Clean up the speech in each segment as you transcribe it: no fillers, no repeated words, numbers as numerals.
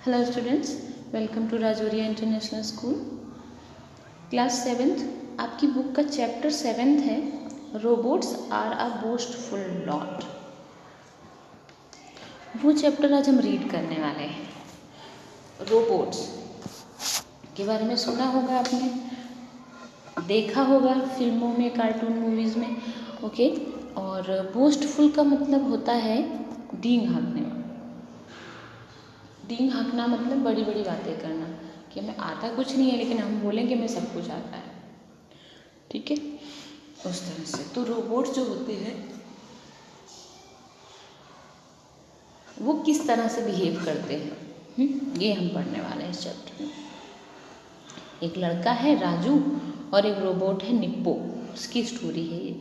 Hello students, welcome to Rajauria international school class 7th। आपकी book का chapter 7th है robots are a boastful lot. वो chapter आज हम रीड करने वाले हैं। रोबोट्स के बारे में सुना होगा आपने, देखा होगा फिल्मों में, कार्टून मूवीज़ में, ओके। और बोस्टफुल का मतलब होता है डींग हाँकने वाला। डींग हाँकना मतलब बड़ी बड़ी बातें करना कि हमें आता कुछ नहीं है लेकिन हम बोलें कि हमें सब कुछ आता है, ठीक है, उस तरह से। तो रोबोट जो होते हैं वो किस तरह से बिहेव करते हैं, ये हम पढ़ने वाले हैं इस चैप्टर में। एक लड़का है राजू और एक रोबोट है निप्पो, उसकी स्टोरी है ये।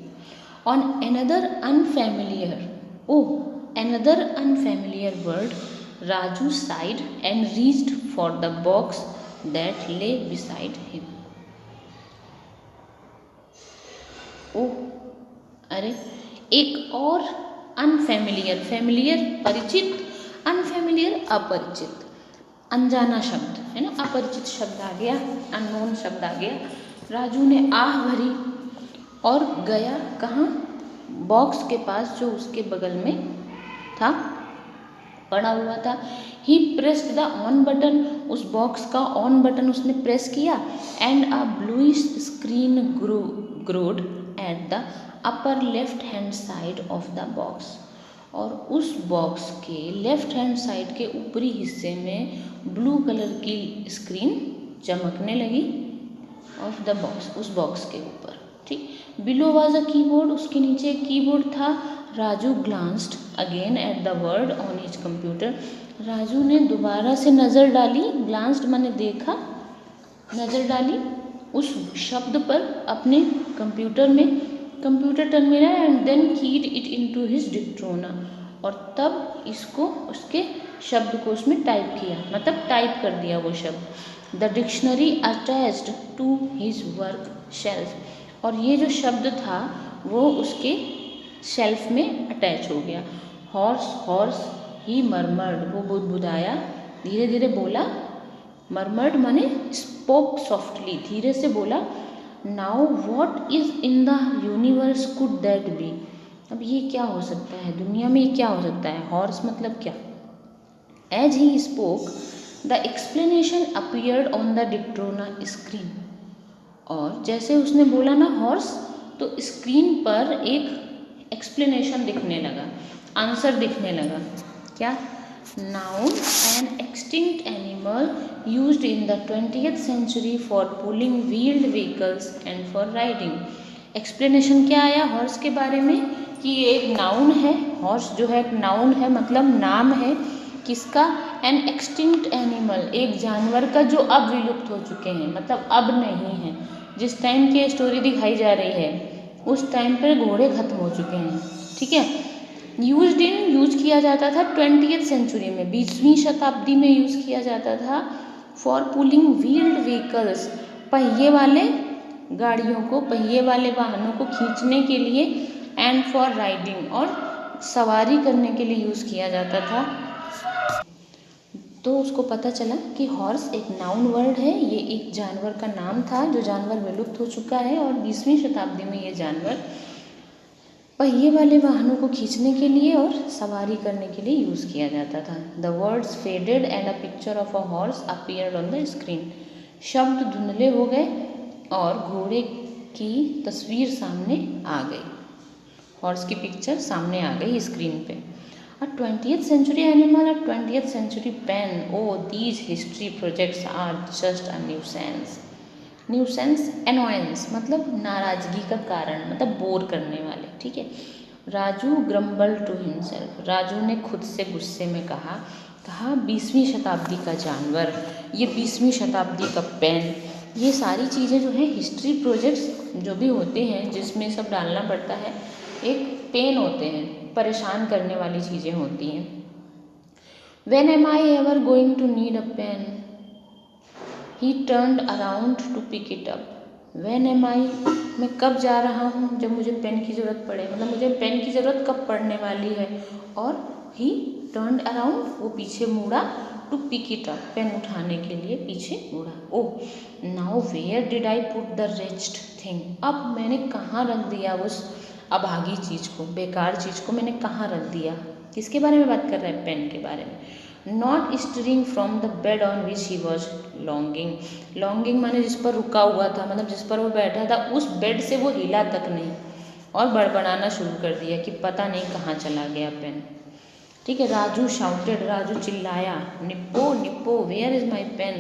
On another unfamiliar world, Raju sighed and reached for the box that lay beside him. ओह, अरे एक और अनफेमिलियर, फेमिलियर परिचित, अनफेमिलियर अपरिचित, अनजाना शब्द है ना, अपरिचित शब्द आ गया, अननोन शब्द आ गया। राजू ने आह भरी और गया कहाँ? बॉक्स के पास जो उसके बगल में था, पड़ा हुआ था। ही प्रेस्ड द ऑन बटन, उस बॉक्स का ऑन बटन उसने प्रेस किया। And a bluish screen growed at the upper left hand side of the box, और उस बॉक्स के लेफ्ट हैंड साइड के ऊपरी हिस्से में ब्लू कलर की स्क्रीन चमकने लगी ऑफ द बॉक्स, उस बॉक्स के ऊपर, ठीक। बिलो वाज अ कीबोर्ड, उसके नीचे एक कीबोर्ड था। Raju glanced again at the word on his computer, Raju ने दोबारा से नज़र डाली, ग्लांस्ड माने देखा, नज़र डाली उस शब्द पर अपने कंप्यूटर में, कंप्यूटर टर्मिनल, एंड देन कीड इट इनटू हिज डिक्ट्रोना, और तब इसको, उसके शब्द को उसमें टाइप किया, मतलब टाइप कर दिया वो शब्द। The dictionary attached to his work shelf, और ये जो शब्द था वो उसके शेल्फ में अटैच हो गया। हॉर्स हॉर्स ही मरमर्ड, वो बुदबुदाया, धीरे धीरे बोला। मरमर्ड माने स्पोक सॉफ्टली, धीरे से बोला। Now what is in the universe could that be, अब ये क्या हो सकता है, दुनिया में ये क्या हो सकता है। हॉर्स मतलब क्या। As he spoke the explanation appeared on the Dictrona screen, और जैसे उसने बोला ना हॉर्स, तो स्क्रीन पर एक एक्सप्लेनेशन दिखने लगा, आंसर दिखने लगा। क्या? Noun an extinct animal used in the 20th century for pulling wheeled vehicles and for riding. Explanation क्या आया हॉर्स के बारे में कि ये एक नाउन है, हॉर्स जो है एक नाउन है, मतलब नाम है किसका? एन एक्सटिंक्ट एनिमल, एक जानवर का जो अब विलुप्त हो चुके हैं, मतलब अब नहीं है। जिस टाइम की स्टोरी दिखाई जा रही है उस टाइम पर घोड़े खत्म हो चुके हैं, ठीक है। यूज किया जाता था 20th सेंचुरी में, 20वीं शताब्दी में यूज़ किया जाता था फॉर पुलिंग व्हील्ड व्हीकल्स, पहिए वाले गाड़ियों को, पहिए वाले वाहनों को खींचने के लिए, एंड फॉर राइडिंग, और सवारी करने के लिए यूज़ किया जाता था। तो उसको पता चला कि हॉर्स एक नाउन वर्ड है, ये एक जानवर का नाम था जो जानवर विलुप्त हो चुका है, और 20वीं शताब्दी में ये जानवर पहिए वाले वाहनों को खींचने के लिए और सवारी करने के लिए यूज़ किया जाता था। The words faded and a picture of a horse appeared on the screen, शब्द धुंधले हो गए और घोड़े की तस्वीर सामने आ गई, हॉर्स की पिक्चर सामने आ गई स्क्रीन पे। A 20th century animal, a 20th century pen, oh these history projects are just a nuisance. Nuisance, annoyance मतलब नाराजगी का कारण, मतलब बोर करने वाले, ठीक है। Raju grumble to himself, Raju ने खुद से गुस्से में कहा, 20वीं शताब्दी का जानवर, ये 20वीं शताब्दी का पेन, ये सारी चीज़ें जो है हिस्ट्री प्रोजेक्ट्स जो भी होते हैं जिसमें सब डालना पड़ता है, एक पेन होते हैं, परेशान करने वाली चीज़ें होती हैं। When am I ever going to need a pen? He turned around to pick it up. When am I, मैं कब जा रहा हूँ जब मुझे पेन की ज़रूरत पड़े, मतलब मुझे पेन की ज़रूरत कब पड़ने वाली है। और ही टर्न अराउंड, वो पीछे मुड़ा, to pick it up, pen उठाने के लिए पीछे मुड़ा। Oh now where did I put the rest thing, अब मैंने कहाँ रख दिया उस अभागी चीज़ को, बेकार चीज़ को मैंने कहाँ रख दिया। किसके बारे में बात कर रहा है? पेन के बारे में। Not stirring from the bed on which he was longing, longing माने जिस पर रुका हुआ था, मतलब जिस पर वो बैठा था उस बेड से वो हिला तक नहीं, और बड़बड़ाना शुरू कर दिया कि पता नहीं कहाँ चला गया पेन। ठीक है। राजू शाउटेड, राजू चिल्लाया, Nippo Nippo where is my pen,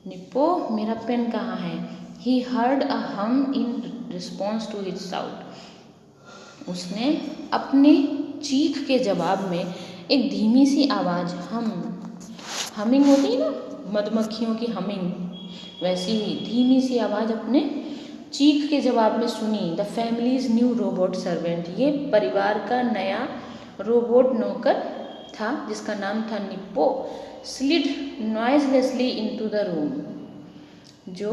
Nippo मेरा पेन कहाँ है। He heard a hum in response to his shout, उसने अपने चीख के जवाब में एक धीमी सी आवाज़, हमिंग होती है ना मधुमक्खियों की हमिंग, वैसी ही धीमी सी आवाज़ अपने चीख के जवाब में सुनी। The families new robot servant, ये परिवार का नया रोबोट नौकर था जिसका नाम था Nippo, slid noiselessly into the room, जो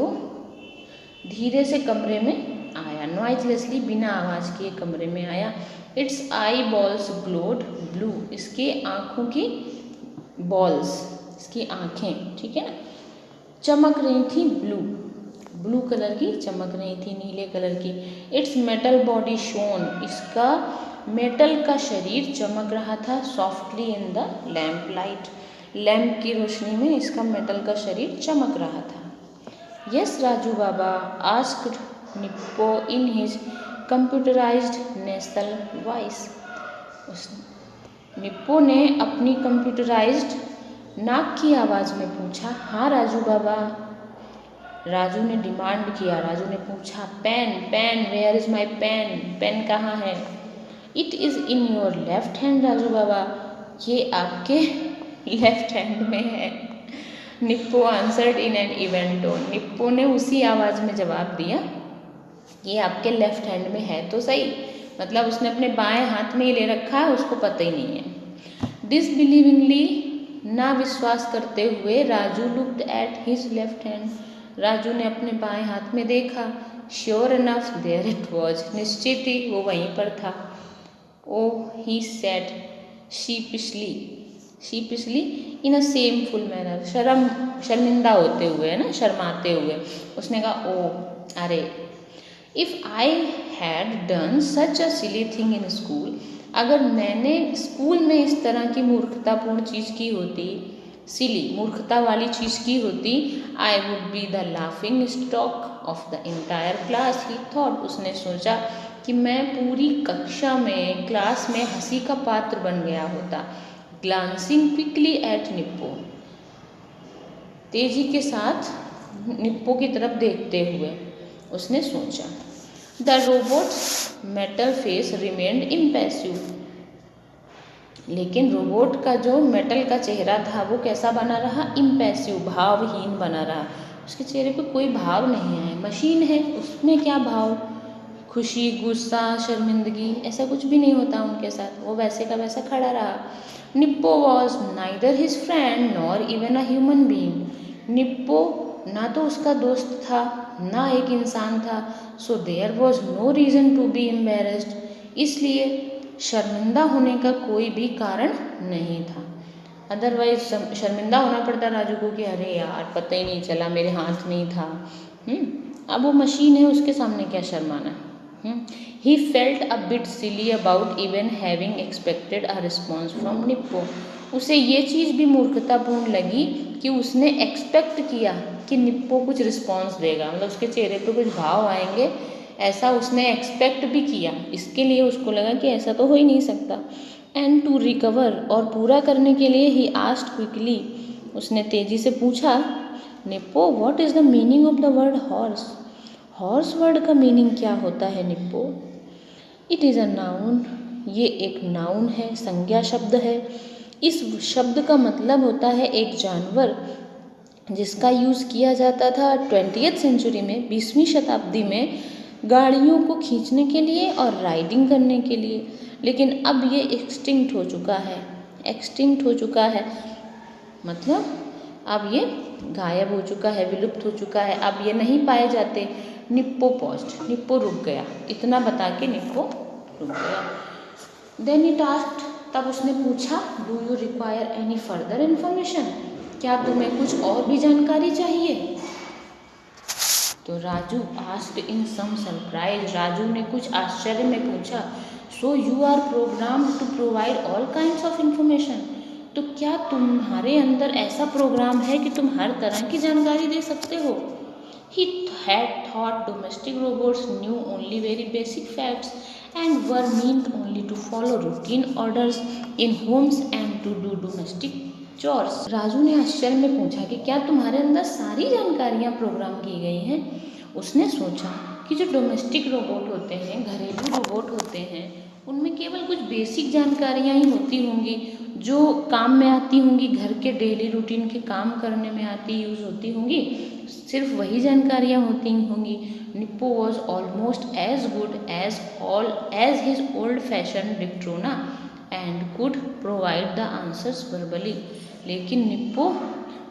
धीरे से कमरे में आया, नॉइजलेसली बिना आवाज़ किए कमरे में आया। It's I balls glowed blue, इसके आँखों की बॉल्स, इसकी आँखें, ठीक है ना, चमक रही थी ब्लू, ब्लू कलर की चमक रही थी, नीले कलर की। इट्स मेटल बॉडी शोन, इसका मेटल का शरीर चमक रहा था, softly in the lamp light, lamp की रोशनी में इसका मेटल का शरीर चमक रहा था। Yes Raju Baba asked Nippon in his computerised Nestlé voice, Nippon ने अपनी कंप्यूटराइज्ड नाक की आवाज़ में पूछा, हाँ राजू बाबा। राजू ने डिमांड किया, राजू ने पूछा, pen pen where is my pen, pen कहाँ है। It is in your left hand Raju Baba, ये आपके लेफ्ट हैंड में है। Nippo answered in an even tone, Nippo ने उसी आवाज़ में जवाब दिया, ये आपके लेफ्ट हैंड में है तो सही, मतलब उसने अपने बाएं हाथ में ही ले रखा है, उसको पता ही नहीं है। डिसबिलीविंगली, ना विश्वास करते हुए, Raju looked at his left hand, Raju ने अपने बाएं हाथ में देखा। Sure enough there it was, निश्चित ही वो वहीं पर था। Oh he said sheepishly, sheepishly in a shameful manner, शर्मिंदा होते हुए, है ना, शर्माते हुए उसने कहा, ओ अरे, if I had done such a silly thing in school, अगर मैंने स्कूल में इस तरह की मूर्खतापूर्ण चीज़ की होती, सिली मूर्खता वाली चीज़ की होती, I would be the laughing stock of the entire class, he thought, उसने सोचा कि मैं पूरी कक्षा में, क्लास में हंसी का पात्र बन गया होता। ग्लांसिंग क्विकली एट निप्पो, तेजी के साथ निप्पो की तरफ देखते हुए उसने सोचा। The robots metal face remained impassive, लेकिन रोबोट का जो मेटल का चेहरा था वो कैसा बना रहा? इम्पैसिव, भावहीन बना रहा, उसके चेहरे पे कोई भाव नहीं है। मशीन है, उसमें क्या भाव, खुशी, गुस्सा, शर्मिंदगी, ऐसा कुछ भी नहीं होता उनके साथ, वो वैसे का वैसा खड़ा रहा। Nippo was neither his friend nor even a human being, Nippo ना तो उसका दोस्त था ना एक इंसान था। So there was no reason to be embarrassed, इसलिए शर्मिंदा होने का कोई भी कारण नहीं था। अदरवाइज शर्मिंदा होना पड़ता राजू को कि अरे यार पता ही नहीं चला, मेरे हाथ में ही था। अब वो मशीन है, उसके सामने क्या शर्माना। He felt a bit silly about even having expected a response from Nippo, उसे ये चीज़ भी मूर्खतापूर्ण लगी कि उसने एक्सपेक्ट किया कि निप्पो कुछ रिस्पॉन्स देगा, मतलब उसके चेहरे पे कुछ भाव आएंगे, ऐसा उसने एक्सपेक्ट भी किया। इसके लिए उसको लगा कि ऐसा तो हो ही नहीं सकता। एंड टू रिकवर, और पूरा करने के लिए ही आस्क्ड क्विकली, उसने तेजी से पूछा, Nippon what is the meaning of the word horse, horse word का मीनिंग क्या होता है Nippon? It is a noun, ये एक नाउन है, संज्ञा शब्द है। इस शब्द का मतलब होता है एक जानवर, जिसका यूज़ किया जाता था 20वीं सेंचुरी में, 20वीं शताब्दी में, गाड़ियों को खींचने के लिए और राइडिंग करने के लिए, लेकिन अब ये एक्सटिंक्ट हो चुका है, एक्सटिंक्ट हो चुका है, मतलब अब ये गायब हो चुका है, विलुप्त हो चुका है, अब ये नहीं पाए जाते। निप्पो पॉज्ड, निप्पो रुक गया, इतना बता के निप्पो रुक गया। देन इट आस्क्ड तब उसने पूछा, do you require any further information, क्या तुम्हें कुछ और भी जानकारी चाहिए? तो Raju asked in some surprise, Raju ने कुछ आश्चर्य में पूछा, so you are programmed to provide all kinds of information, तो क्या तुम्हारे अंदर ऐसा प्रोग्राम है कि तुम हर तरह की जानकारी दे सकते हो? He had thought domestic robots knew only very basic facts and were meant only to follow routine orders in homes and to do domestic chores. Raju ने आश्चर्य में पूछा कि क्या तुम्हारे अंदर सारी जानकारियाँ प्रोग्राम की गई हैं? उसने सोचा कि जो डोमेस्टिक रोबोट होते हैं, घरेलू रोबोट होते हैं, उनमें केवल कुछ बेसिक जानकारियाँ ही होती होंगी जो काम में आती होंगी, घर के डेली रूटीन के काम करने में आती यूज़ होती होंगी, सिर्फ वही जानकारियाँ होती होंगी. Nippo was almost as good as his old fashion Dictrona and could provide the answers verbally. लेकिन निप्पो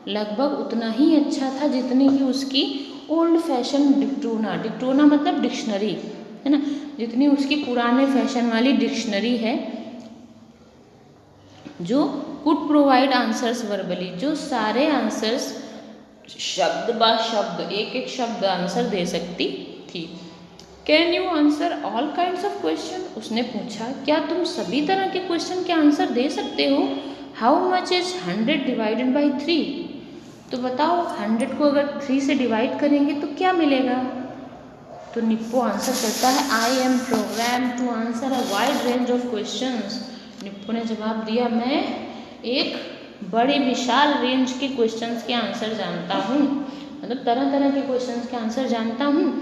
लगभग उतना ही अच्छा था जितनी कि उसकी ओल्ड फैशन डिक्ट्रोना मतलब डिक्शनरी है ना, जितनी उसकी पुराने फैशन वाली डिक्शनरी है, जो कुड प्रोवाइड आंसर्स वर्बली, जो सारे आंसर्स शब्द ब शब्द एक एक शब्द आंसर दे सकती थी. Can you answer all kinds of question, उसने पूछा, क्या तुम सभी तरह के क्वेश्चन के आंसर दे सकते हो? How much is 100 divided by 3, तो बताओ 100 को अगर 3 से डिवाइड करेंगे तो क्या मिलेगा? तो निप्पो आंसर करता है, I am program to answer a wide range of questions. Nippo ने जवाब दिया, मैं एक बड़े विशाल रेंज के क्वेश्चंस के आंसर जानता हूँ, मतलब तरह तरह के क्वेश्चंस के आंसर जानता हूँ.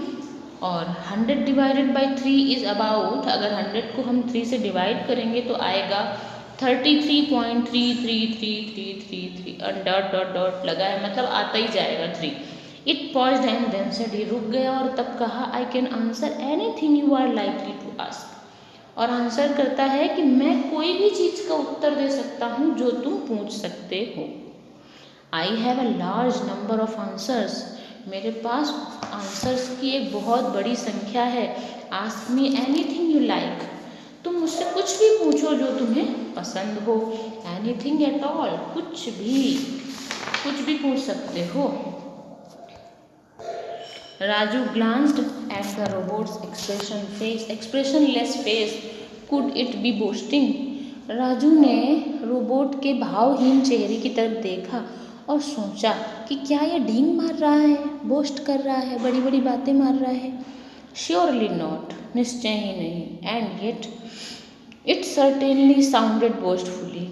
और 100 डिवाइडेड बाई 3 इज़ अबाउट, अगर 100 को हम 3 से डिवाइड करेंगे तो आएगा 33.33333 और डॉट डॉट डॉट लगा है, मतलब आता ही जाएगा 3. It paused and then said, ये रुक गया और तब कहा, I can answer anything you are likely to ask, और आंसर करता है कि मैं कोई भी चीज़ का उत्तर दे सकता हूँ जो तुम पूछ सकते हो. I have a large number of answers, मेरे पास आंसर्स की एक बहुत बड़ी संख्या है. Ask me anything you like, तुम मुझसे कुछ भी पूछो जो तुम्हें पसंद हो. एनीथिंग एट ऑल, कुछ भी पूछ सकते हो. Raju glanced at the robot's expressionless face. Could it be boasting? Raju ने रोबोट के भावहीन चेहरे की तरफ देखा और सोचा कि क्या यह ढींग मार रहा है, बोस्ट कर रहा है, बड़ी बड़ी बातें मार रहा है. श्योरली नॉट, निश्चय ही नहीं. And yet it certainly sounded boastfully,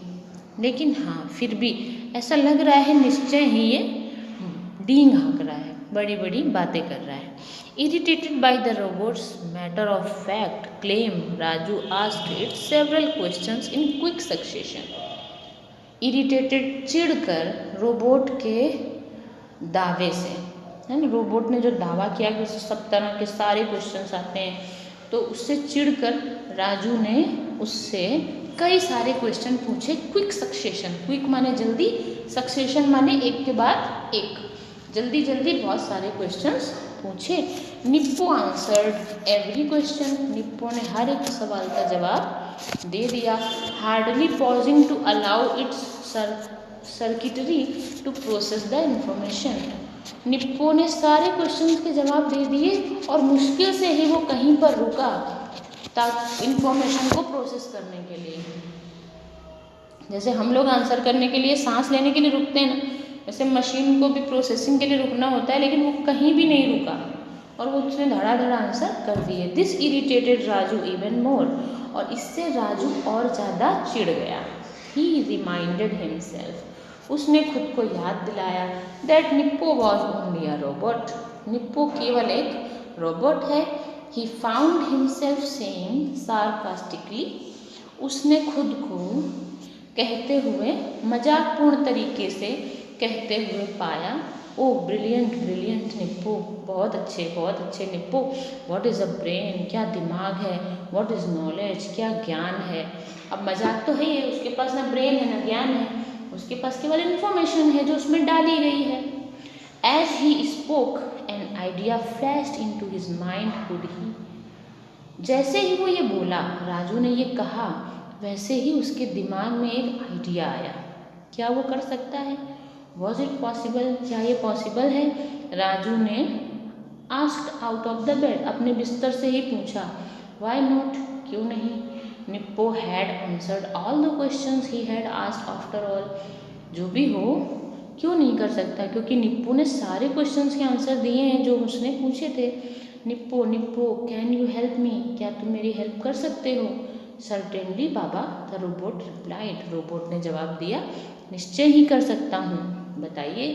लेकिन हाँ फिर भी ऐसा लग रहा है निश्चय ही ये डींग हाँक रहा है, बड़ी बड़ी बातें कर रहा है. Irritated by the robot's matter of fact claim, Raju asked it several questions in quick succession. Irritated, चिढ़कर, रोबोट के दावे से, है ना, रोबोट ने जो दावा किया कि उसे सब तरह के सारे क्वेश्चंस आते हैं, तो उससे चिढ़कर राजू ने उससे कई सारे क्वेश्चन पूछे. क्विक सक्सेशन, क्विक माने जल्दी, सक्सेशन माने एक के बाद एक, जल्दी जल्दी बहुत सारे क्वेश्चंस पूछे. Nippo answered every question, Nippo ने हर एक सवाल का जवाब दे दिया. Hardly pausing to allow its circuitry to process the information, Nippo ने सारे क्वेश्चंस के जवाब दे दिए और मुश्किल से ही वो कहीं पर रुका ताकि इंफॉर्मेशन को प्रोसेस करने के लिए. जैसे हम लोग आंसर करने के लिए सांस लेने के लिए रुकते हैं ना, वैसे मशीन को भी प्रोसेसिंग के लिए रुकना होता है, लेकिन वो कहीं भी नहीं रुका और वो उसने धड़ाधड़ आंसर कर दिए. This irritated Raju even more, और इससे राजू और ज़्यादा चिढ़ गया. ही रिमाइंडेड हिमसेल्फ, उसने खुद को याद दिलाया, that Nippon was only a robot, Nippon केवल एक रोबोट है. He found himself saying sarcastically, उसने खुद को कहते हुए मजाकपूर्ण तरीके से कहते हुए पाया, ओ ब्रिलियंट ब्रिलियंट निप्पो, बहुत अच्छे Nippon. What is a brain, क्या दिमाग है. व्हाट इज़ नॉलेज, क्या ज्ञान है. अब मजाक तो है ही, उसके पास ना ब्रेन है ना ज्ञान है, उसके पास केवल इन्फॉर्मेशन है जो उसमें डाली गई है. As he spoke an idea flashed into his mind. Could he, जैसे ही वो ये बोला, राजू ने ये कहा, वैसे ही उसके दिमाग में एक आइडिया आया। क्या वो कर सकता है? Was it possible? क्या ये पॉसिबल है? राजू ने asked out of the bed, अपने बिस्तर से ही पूछा। Why not? क्यों नहीं? Nippo had answered all the questions he had asked after all. जो भी हो, क्यों नहीं कर सकता? क्योंकि निप्पो ने सारे क्वेश्चंस के आंसर दिए हैं जो उसने पूछे थे। Nippon, Nippon, can you help me? क्या तुम मेरी हेल्प कर सकते हो? Certainly Baba, the robot replied, robot ने जवाब दिया, निश्चय ही कर सकता हूँ, बताइए।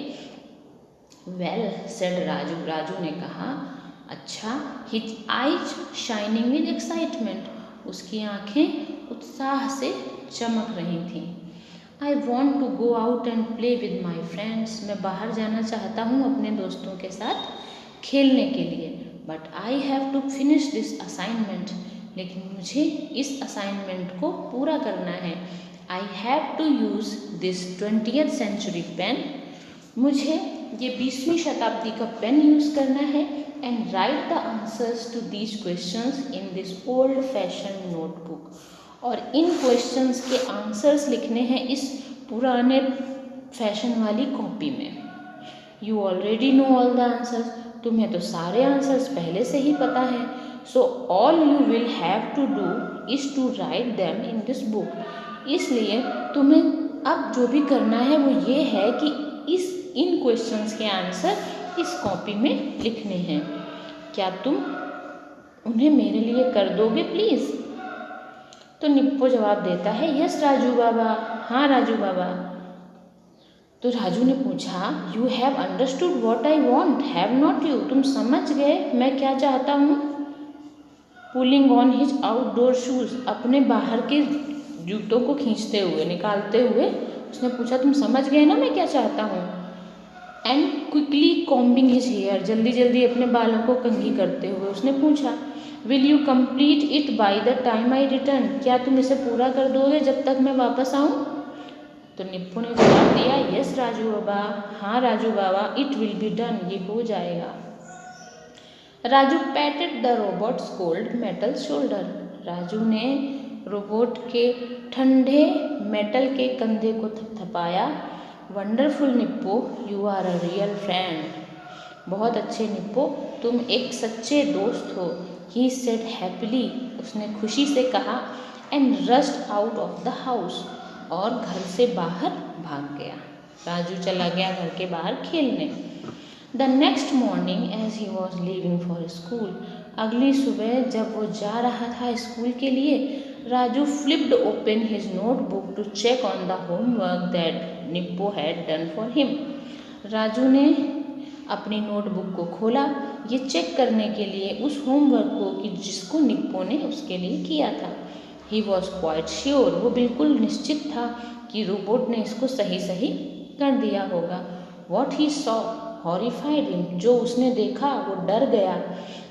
वेल सेड राजू, राजू ने कहा, अच्छा। His eyes shining with excitement, उसकी आंखें उत्साह से चमक रही थीं। I want to go out and play with my friends, मैं बाहर जाना चाहता हूँ अपने दोस्तों के साथ खेलने के लिए। But I have to finish this assignment, लेकिन मुझे इस असाइनमेंट को पूरा करना है। I have to use this 20th century pen, मुझे ये 20वीं शताब्दी का पेन यूज़ करना है। And write the answers to these questions in this old fashion notebook, और इन क्वेश्चंस के आंसर्स लिखने हैं इस पुराने फैशन वाली कॉपी में। You already know all the answers, तुम्हें तो सारे आंसर्स पहले से ही पता है। So all you will have to do is to write them in this book, इसलिए तुम्हें अब जो भी करना है वो ये है कि इन क्वेश्चंस के आंसर इस कॉपी में लिखने हैं। क्या तुम उन्हें मेरे लिए कर दोगे प्लीज़? तो निप्पो जवाब देता है, यस राजू बाबा, हाँ राजू बाबा। तो राजू ने पूछा, you have understood what I want, have not you? तुम समझ गए मैं क्या चाहता हूँ? Pulling on his outdoor shoes, अपने बाहर के जूतों को खींचते हुए, निकालते हुए उसने पूछा, तुम समझ गए ना मैं क्या चाहता हूँ? And quickly combing his hair, जल्दी जल्दी अपने बालों को कंघी करते हुए उसने पूछा, will you complete it by the time I return, क्या तुम इसे पूरा कर दोगे जब तक मैं वापस आऊँ? तो निप्पो ने जवाब दिया, यस राजू बाबा, हाँ Raju Baba, it will be done, ये हो जाएगा। Raju patted the robot's cold metal shoulder, Raju ने रोबोट के ठंडे मेटल के कंधे को थपथपाया। Wonderful Nippo, you are a real friend, बहुत अच्छे निप्पो, तुम एक सच्चे दोस्त हो। ही सेड हैप्पीली, उसने खुशी से कहा। And rushed out of the house, और घर से बाहर भाग गया। राजू चला गया घर के बाहर खेलने। The next morning as he was leaving for school, अगली सुबह जब वो जा रहा था स्कूल के लिए, Raju flipped open his notebook to check on the homework that Nippo had done for him, Raju ने अपनी नोटबुक को खोला ये चेक करने के लिए उस होमवर्क को कि जिसको निप्पो ने उसके लिए किया था। ही वॉज क्वाइट श्योर, वो बिल्कुल निश्चित था कि रोबोट ने इसको सही सही कर दिया होगा। What he saw horrified him, जो उसने देखा वो डर गया।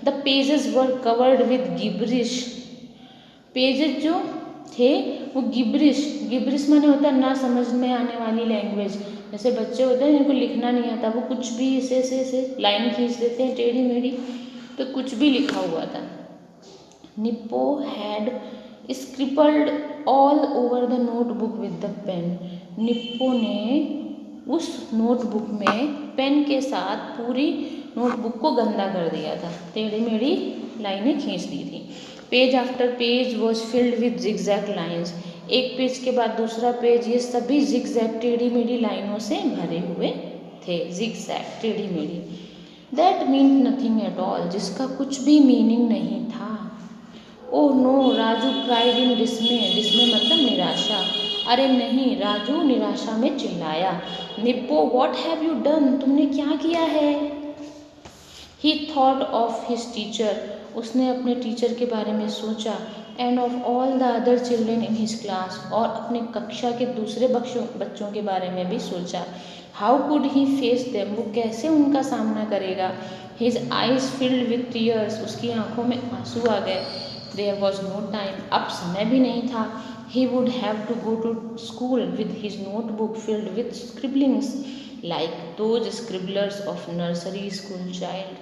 The pages were covered with gibberish, pages जो थे वो गिब्रिश माने होता है ना समझ में आने वाली लैंग्वेज। जैसे बच्चे होते हैं जिनको लिखना नहीं आता, वो कुछ भी ऐसे लाइन खींच देते हैं टेढ़ी मेढ़ी, तो कुछ भी लिखा हुआ था। Nippo had scribbled all over the notebook with the pen, Nippo ने उस नोटबुक में पेन के साथ पूरी नोटबुक को गंदा कर दिया था, टेढ़ी मेढ़ी लाइनें खींच दी थी। Page after page was filled with zigzag lines, एक पेज के बाद दूसरा पेज, ये सभी जिगजैग टेढ़ी मेढ़ी लाइनों से भरे हुए थे। जिगजैग टेढ़ी मेढ़ी, that mean nothing at all, जिसका कुछ भी मीनिंग नहीं था। Oh no, Raju cried in dismay, dismay मतलब निराशा, अरे नहीं, राजू निराशा में चिल्लाया। Nippo, what have you done, तुमने क्या किया है? He thought of his teacher, उसने अपने टीचर के बारे में सोचा। And of all the other children in his class, और अपने कक्षा के दूसरे बच्चों के बारे में भी सोचा। How could he face them, वो कैसे उनका सामना करेगा। His eyes filled with tears, उसकी आंखों में आंसू आ गए। देयर वॉज नो टाइम, अब समय भी नहीं था। He would have to go to school with his notebook filled with scribblings like those scribblers of nursery school child,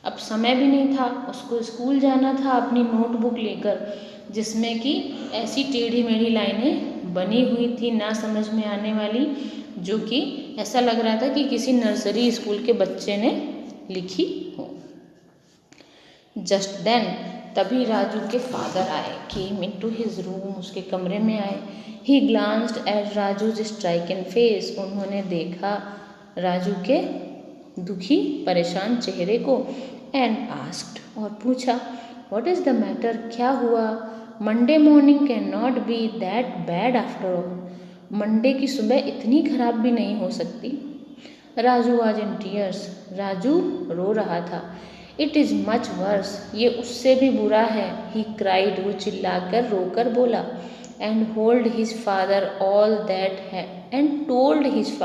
अब समय भी नहीं था, उसको स्कूल जाना था अपनी नोटबुक लेकर, जिसमें कि ऐसी टेढ़ी मेढ़ी लाइनें बनी हुई थी ना समझ में आने वाली, जो कि ऐसा लग रहा था कि किसी नर्सरी स्कूल के बच्चे ने लिखी हो। जस्ट देन, तभी राजू के फादर आए, केम इनटू हिज रूम, उसके कमरे में आए। He glanced at Raju's stricken face, उन्होंने देखा राजू के दुखी परेशान चेहरे को, एंड आस्क्ड, और पूछा, व्हाट इज़ द मैटर, क्या हुआ? Monday morning can not be that bad after all, Monday की सुबह इतनी खराब भी नहीं हो सकती। Raju was in tears, Raju रो रहा था। इट इज़ मच वर्स, ये उससे भी बुरा है। ही क्राइड, वो चिल्लाकर रोकर बोला। And hold his father all that and told his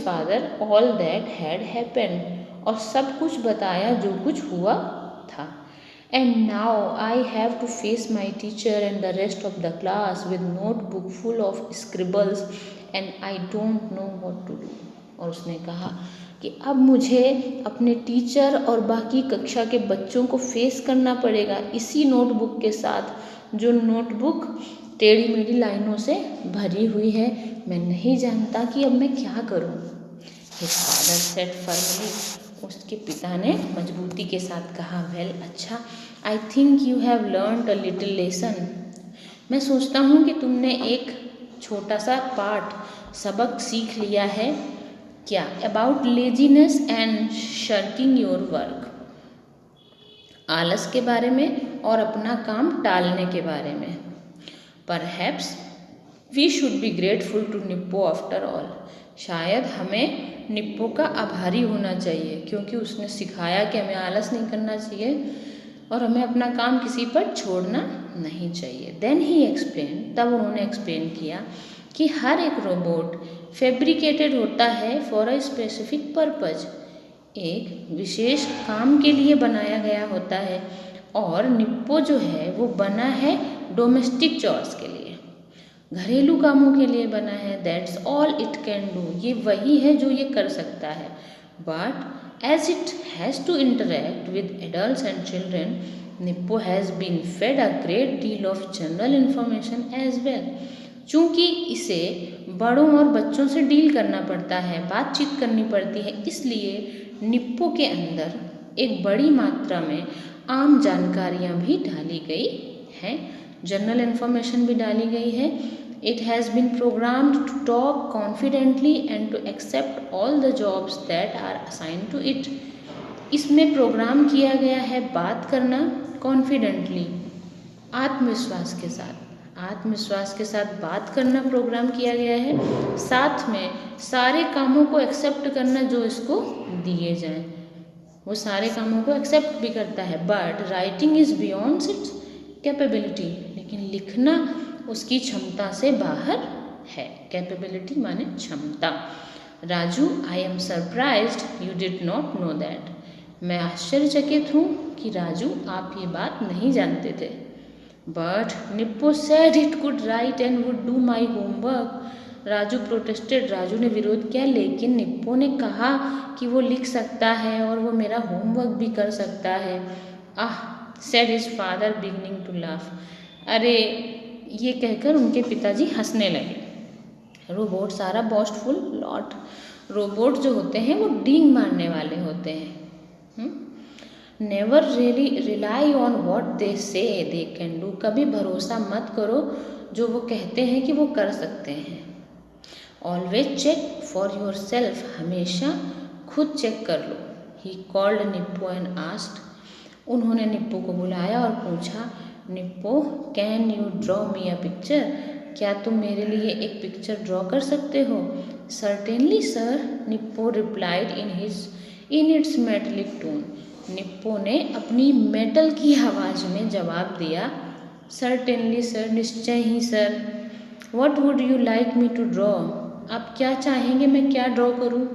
father all that had happened, और सब कुछ बताया जो कुछ हुआ था। And now I have to face my teacher and the rest of the class with notebook full of scribbles and I don't know what to do. और उसने कहा कि अब मुझे अपने टीचर और बाकी कक्षा के बच्चों को फेस करना पड़ेगा इसी नोटबुक के साथ, जो नोटबुक टेढ़ी मेढ़ी लाइनों से भरी हुई है। मैं नहीं जानता कि अब मैं क्या करूं। हिज फादर सेड फर्मली, उसके पिता ने मजबूती के साथ कहा, वेल, अच्छा, I think you have learned a little lesson, मैं सोचता हूँ कि तुमने एक छोटा सा सबक सीख लिया है। क्या? About laziness and shirking your work, आलस के बारे में और अपना काम टालने के बारे में। Perhaps we should be grateful to Nippo after all, शायद हमें निप्पो का आभारी होना चाहिए, क्योंकि उसने सिखाया कि हमें आलस नहीं करना चाहिए और हमें अपना काम किसी पर छोड़ना नहीं चाहिए। देन ही एक्सप्लेन, तब उन्होंने एक्सप्लेन किया कि हर एक रोबोट फैब्रिकेटेड होता है फॉर अ स्पेसिफिक पर्पज, एक विशेष काम के लिए बनाया गया होता है, और निप्पो जो है वो बना है डोमेस्टिक चॉर्स के लिए, घरेलू कामों के लिए बना है। That's all it can do, ये वही है जो ये कर सकता है। But as it has to interact with adults and children, Nippo has been fed a great deal of general information as well, चूँकि इसे बड़ों और बच्चों से डील करना पड़ता है, बातचीत करनी पड़ती है, इसलिए निप्पो के अंदर एक बड़ी मात्रा में आम जानकारियाँ भी डाली गई हैं, जनरल इन्फॉर्मेशन भी डाली गई है। It has been programmed to talk confidently and to accept all the jobs that are assign to it, इसमें प्रोग्राम किया गया है बात करना कॉन्फिडेंटली, आत्मविश्वास के साथ बात करना प्रोग्राम किया गया है, साथ में सारे कामों को एक्सेप्ट करना जो इसको दिए जाएं, वो सारे कामों को एक्सेप्ट भी करता है। But writing is beyond it's capability, लेकिन लिखना उसकी क्षमता से बाहर है। कैपेबिलिटी माने क्षमता। Raju, I am surprised you did not know that, मैं आश्चर्यचकित हूँ कि राजू आप ये बात नहीं जानते थे। But Nippo said it could write and would do my homework, Raju protested, Raju ने विरोध किया, लेकिन निप्पो ने कहा कि वो लिख सकता है और वो मेरा होमवर्क भी कर सकता है। Said his father beginning to laugh, अरे, ये कहकर उनके पिताजी हंसने लगे। Robots are a boastful lot, robot जो होते हैं वो डींग मारने वाले होते हैं। Never really rely on what they say they can do, कभी भरोसा मत करो जो वो कहते हैं कि वो कर सकते हैं। Always check for your self, हमेशा खुद चेक कर लो। He called Nippo and asked, उन्होंने निप्पो को बुलाया और पूछा, Nippo, can you draw me a picture, क्या तुम मेरे लिए एक पिक्चर ड्रॉ कर सकते हो? Certainly sir, Nippon replied in its metallic tone, Nippo ने अपनी मेटल की आवाज़ में जवाब दिया, सर्टेनली सर, निश्चय ही sir. What would you like me to draw, आप क्या चाहेंगे मैं क्या ड्रॉ करूँ?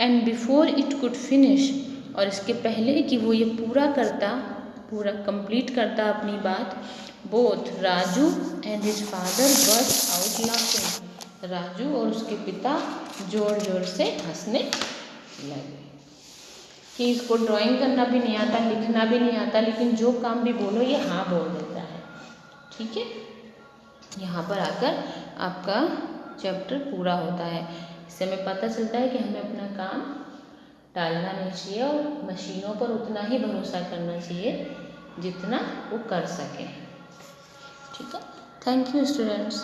And before it could finish, और इसके पहले कि वो ये पूरा कंप्लीट करता अपनी बात, both Raju and his father burst out laughing, Raju और उसके पिता जोर जोर से हंसने लगे। कि इसको ड्राइंग करना भी नहीं आता, लिखना भी नहीं आता, लेकिन जो काम भी बोलो ये हाँ बोल देता है। ठीक है, यहाँ पर आकर आपका चैप्टर पूरा होता है। इससे हमें पता चलता है कि हमें अपना काम टालना नहीं चाहिए और मशीनों पर उतना ही भरोसा करना चाहिए जितना वो कर सकें। ठीक है, थैंक यू स्टूडेंट्स।